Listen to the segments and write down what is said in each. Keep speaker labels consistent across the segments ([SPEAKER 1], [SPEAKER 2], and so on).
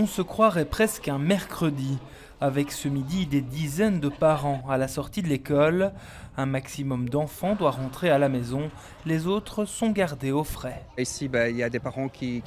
[SPEAKER 1] On se croirait presque un mercredi. Avec ce midi des dizaines de parents à la sortie de l'école. Un maximum d'enfants doit rentrer à la maison. Les autres sont gardés au frais.
[SPEAKER 2] Ici, il y a des parents qui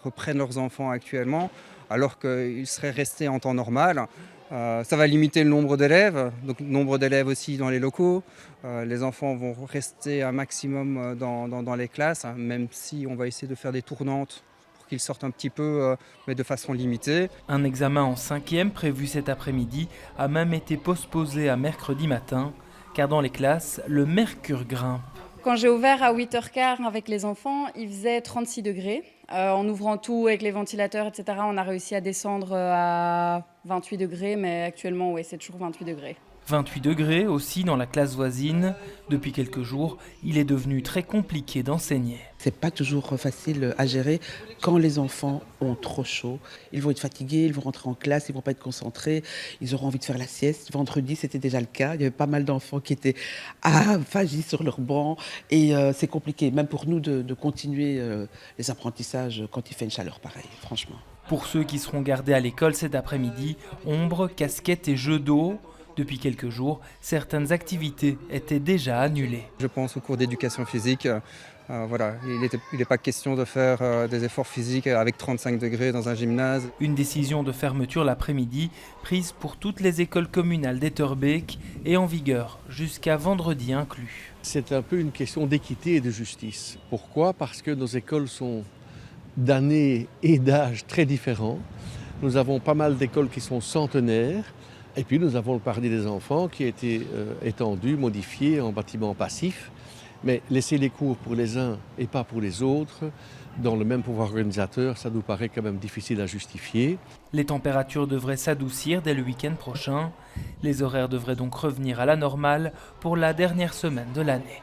[SPEAKER 2] reprennent leurs enfants actuellement, alors qu'ils seraient restés en temps normal. Ça va limiter le nombre d'élèves, donc le nombre d'élèves aussi dans les locaux. Les enfants vont rester un maximum dans les classes, hein, même si on va essayer de faire des tournantes pour qu'ils sortent un petit peu, mais de façon limitée.
[SPEAKER 1] Un examen en 5e prévu cet après-midi a même été postposé à mercredi matin, car dans les classes, le mercure grimpe.
[SPEAKER 3] Quand j'ai ouvert à 8h15 avec les enfants, il faisait 36 degrés. En ouvrant tout avec les ventilateurs, etc., on a réussi à descendre à 28 degrés, mais actuellement, oui, c'est toujours 28 degrés.
[SPEAKER 1] 28 degrés aussi dans la classe voisine. Depuis quelques jours, il est devenu très compliqué d'enseigner.
[SPEAKER 4] C'est pas toujours facile à gérer quand les enfants ont trop chaud. Ils vont être fatigués, ils vont rentrer en classe, ils vont pas être concentrés, ils auront envie de faire la sieste. Vendredi, c'était déjà le cas. Il y avait pas mal d'enfants qui étaient affagis sur leur banc et c'est compliqué, même pour nous, de continuer les apprentissages quand il fait une chaleur pareille, franchement.
[SPEAKER 1] Pour ceux qui seront gardés à l'école cet après-midi, ombre, casquettes et jeux d'eau. Depuis quelques jours, certaines activités étaient déjà annulées.
[SPEAKER 2] Je pense aux cours d'éducation physique. Voilà, il n'est pas question de faire des efforts physiques avec 35 degrés dans un gymnase.
[SPEAKER 1] Une décision de fermeture l'après-midi, prise pour toutes les écoles communales d'Etterbeek et en vigueur jusqu'à vendredi inclus.
[SPEAKER 5] C'est un peu une question d'équité et de justice. Pourquoi ? Parce que nos écoles sont d'années et d'âges très différents. Nous avons pas mal d'écoles qui sont centenaires. Et puis nous avons le paradis des enfants qui a été étendu, modifié en bâtiment passif. Mais laisser les cours pour les uns et pas pour les autres, dans le même pouvoir organisateur, ça nous paraît quand même difficile à justifier.
[SPEAKER 1] Les températures devraient s'adoucir dès le week-end prochain. Les horaires devraient donc revenir à la normale pour la dernière semaine de l'année.